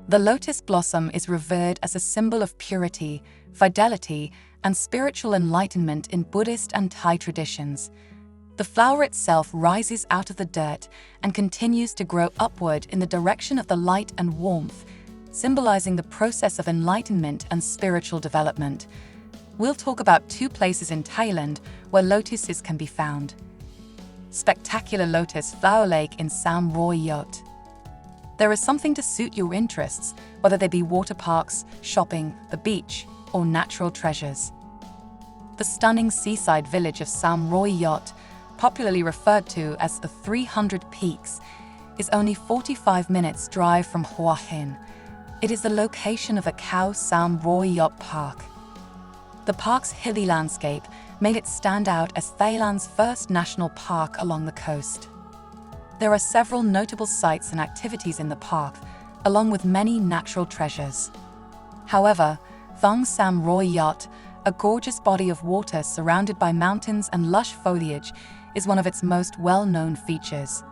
The lotus blossom is revered as a symbol of purity, fidelity, and spiritual enlightenment in Buddhist and Thai traditions. The flower itself rises out of the dirt and continues to grow upward in the direction of the light and warmth, symbolizing the process of enlightenment and spiritual development. We'll talk about 2 places in Thailand where lotuses can be found. Spectacular Lotus Flower Lake in Sam Roy Yot. There is something to suit your interests, whether they be water parks, shopping, the beach, or natural treasures. The stunning seaside village of Sam Roy Yot, popularly referred to as the 300 Peaks, is only 45 minutes drive from Hua Hin. It is the location of the Khao Sam Roy Yot Park. The park's hilly landscape made it stand out as Thailand's first national park along the coast. There are several notable sites and activities in the park, along with many natural treasures. However, Thong Sam Roy Yot, a gorgeous body of water surrounded by mountains and lush foliage, is one of its most well-known features.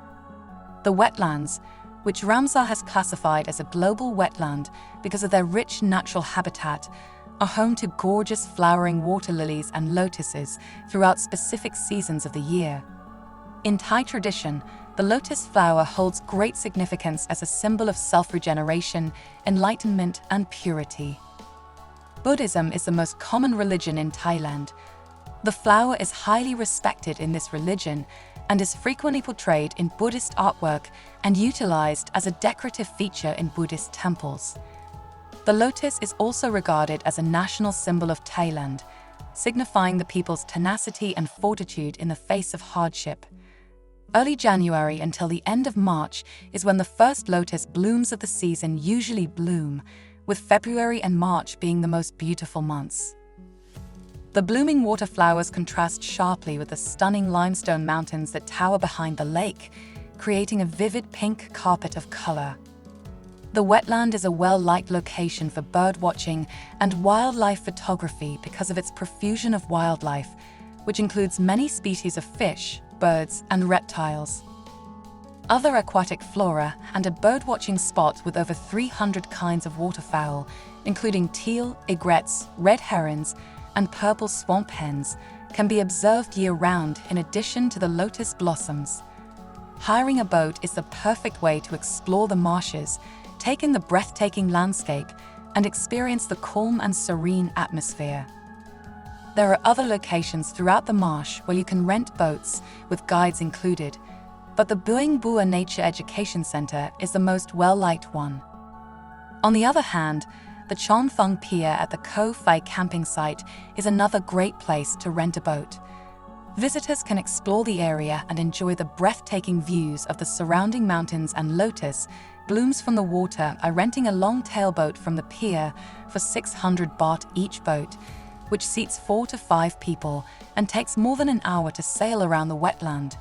The wetlands, which Ramsar has classified as a global wetland because of their rich natural habitat, are home to gorgeous flowering water lilies and lotuses throughout specific seasons of the year. In Thai tradition, the lotus flower holds great significance as a symbol of self-regeneration, enlightenment, and purity. Buddhism is the most common religion in Thailand. The flower is highly respected in this religion and is frequently portrayed in Buddhist artwork and utilized as a decorative feature in Buddhist temples. The lotus is also regarded as a national symbol of Thailand, signifying the people's tenacity and fortitude in the face of hardship. Early January until the end of March is when the first lotus blooms of the season usually bloom, with February and March being the most beautiful months. The blooming water flowers contrast sharply with the stunning limestone mountains that tower behind the lake, creating a vivid pink carpet of color. The wetland is a well-liked location for birdwatching and wildlife photography because of its profusion of wildlife, which includes many species of fish, birds, and reptiles. Other aquatic flora and a birdwatching spot with over 300 kinds of waterfowl, including teal, egrets, red herons, and purple swamp hens, can be observed year-round in addition to the lotus blossoms. Hiring a boat is the perfect way to explore the marshes, take in the breathtaking landscape, and experience the calm and serene atmosphere. There are other locations throughout the marsh where you can rent boats, with guides included, but the Bueng Bua Nature Education Center is the most well-liked one. On the other hand, the Chon Thong Pier at the Koh Phi camping site is another great place to rent a boat. Visitors can explore the area and enjoy the breathtaking views of the surrounding mountains and lotus blooms from the water by renting a long tailboat from the pier for 600 baht each boat, which seats 4 to 5 people and takes more than an hour to sail around the wetland.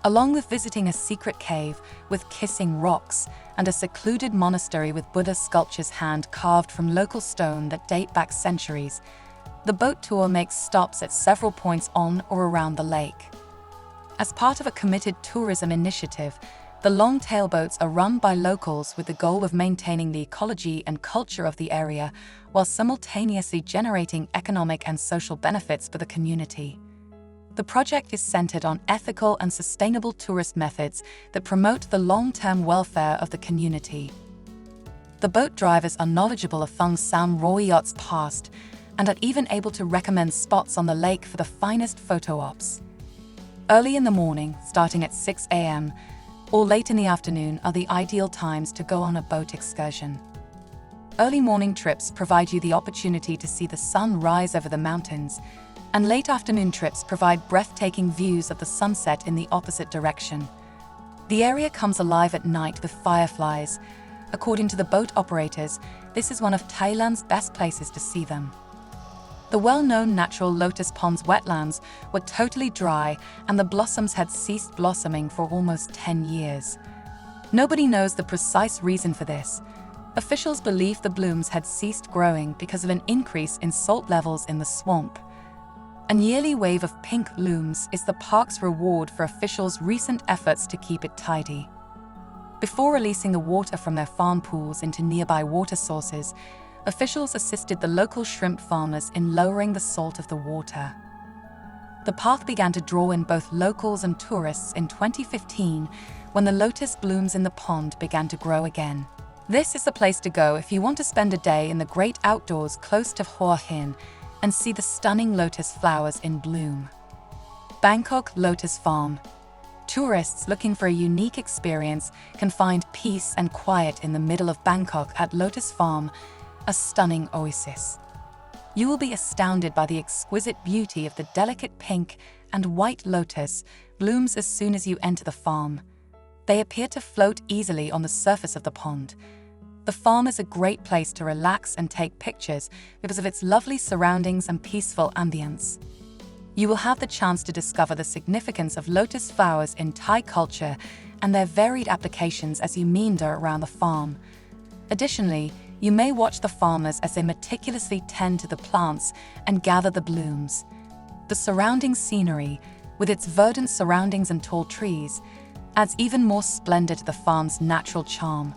Along with visiting a secret cave with kissing rocks and a secluded monastery with Buddha sculptures hand-carved from local stone that date back centuries, the boat tour makes stops at several points on or around the lake. As part of a committed tourism initiative, the long tailboats are run by locals with the goal of maintaining the ecology and culture of the area while simultaneously generating economic and social benefits for the community. The project is centered on ethical and sustainable tourist methods that promote the long-term welfare of the community. The boat drivers are knowledgeable of Thong Sam Roy Yot's past and are even able to recommend spots on the lake for the finest photo ops. Early in the morning, starting at 6 a.m., or late in the afternoon are the ideal times to go on a boat excursion. Early morning trips provide you the opportunity to see the sun rise over the mountains, and late afternoon trips provide breathtaking views of the sunset in the opposite direction. The area comes alive at night with fireflies. According to the boat operators, this is one of Thailand's best places to see them. The well-known natural lotus ponds wetlands were totally dry and the blossoms had ceased blossoming for almost 10 years. Nobody knows the precise reason for this. Officials believe the blooms had ceased growing because of an increase in salt levels in the swamp. A yearly wave of pink blooms is the park's reward for officials' recent efforts to keep it tidy. Before releasing the water from their farm pools into nearby water sources, officials assisted the local shrimp farmers in lowering the salt of the water. The path began to draw in both locals and tourists in 2015 when the lotus blooms in the pond began to grow again. This is the place to go if you want to spend a day in the great outdoors close to Hua Hin and see the stunning lotus flowers in bloom. Bangkok Lotus Farm. Tourists looking for a unique experience can find peace and quiet in the middle of Bangkok at Lotus Farm, a stunning oasis. You will be astounded by the exquisite beauty of the delicate pink and white lotus blooms as soon as you enter the farm. They appear to float easily on the surface of the pond. The farm is a great place to relax and take pictures because of its lovely surroundings and peaceful ambience. You will have the chance to discover the significance of lotus flowers in Thai culture and their varied applications as you meander around the farm. Additionally, you may watch the farmers as they meticulously tend to the plants and gather the blooms. The surrounding scenery, with its verdant surroundings and tall trees, adds even more splendor to the farm's natural charm.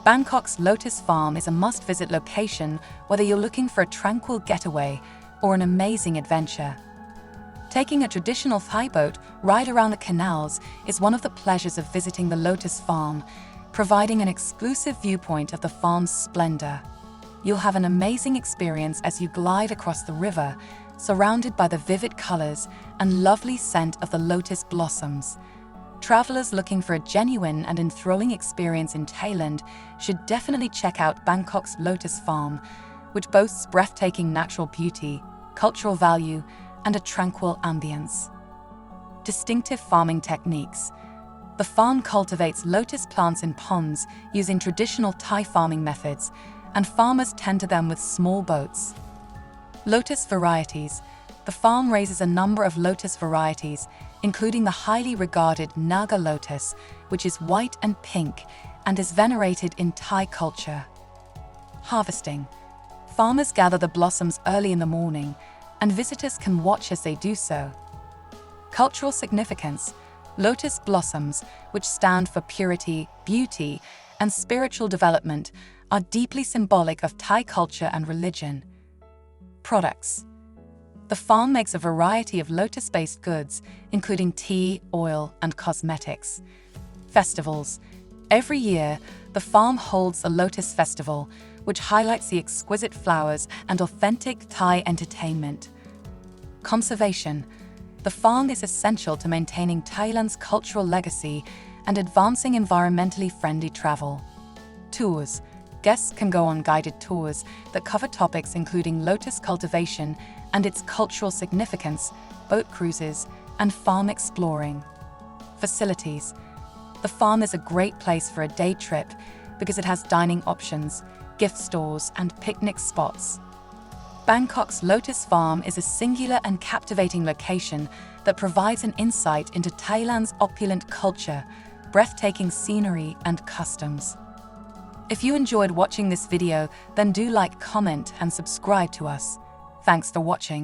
Bangkok's Lotus Farm is a must-visit location whether you're looking for a tranquil getaway or an amazing adventure. Taking a traditional Thai boat ride around the canals is one of the pleasures of visiting the Lotus Farm, providing an exclusive viewpoint of the farm's splendor. You'll have an amazing experience as you glide across the river, surrounded by the vivid colors and lovely scent of the lotus blossoms. Travelers looking for a genuine and enthralling experience in Thailand should definitely check out Bangkok's Lotus Farm, which boasts breathtaking natural beauty, cultural value, and a tranquil ambience. Distinctive farming techniques. The farm cultivates lotus plants in ponds using traditional Thai farming methods, and farmers tend to them with small boats. Lotus varieties. The farm raises a number of lotus varieties, including the highly regarded Naga lotus, which is white and pink and is venerated in Thai culture. Harvesting. Farmers gather the blossoms early in the morning, and visitors can watch as they do so. Cultural significance. Lotus blossoms, which stand for purity, beauty, and spiritual development, are deeply symbolic of Thai culture and religion. Products. The farm makes a variety of lotus-based goods, including tea, oil, and cosmetics. Festivals. Every year, the farm holds a Lotus Festival, which highlights the exquisite flowers and authentic Thai entertainment. Conservation. The farm is essential to maintaining Thailand's cultural legacy and advancing environmentally friendly travel. Tours. Guests can go on guided tours that cover topics including lotus cultivation and its cultural significance, boat cruises, and farm exploring. Facilities. The farm is a great place for a day trip because it has dining options, gift stores, and picnic spots. Bangkok's Lotus Farm is a singular and captivating location that provides an insight into Thailand's opulent culture, breathtaking scenery, and customs. If you enjoyed watching this video, then do like, comment, and subscribe to us. Thanks for watching.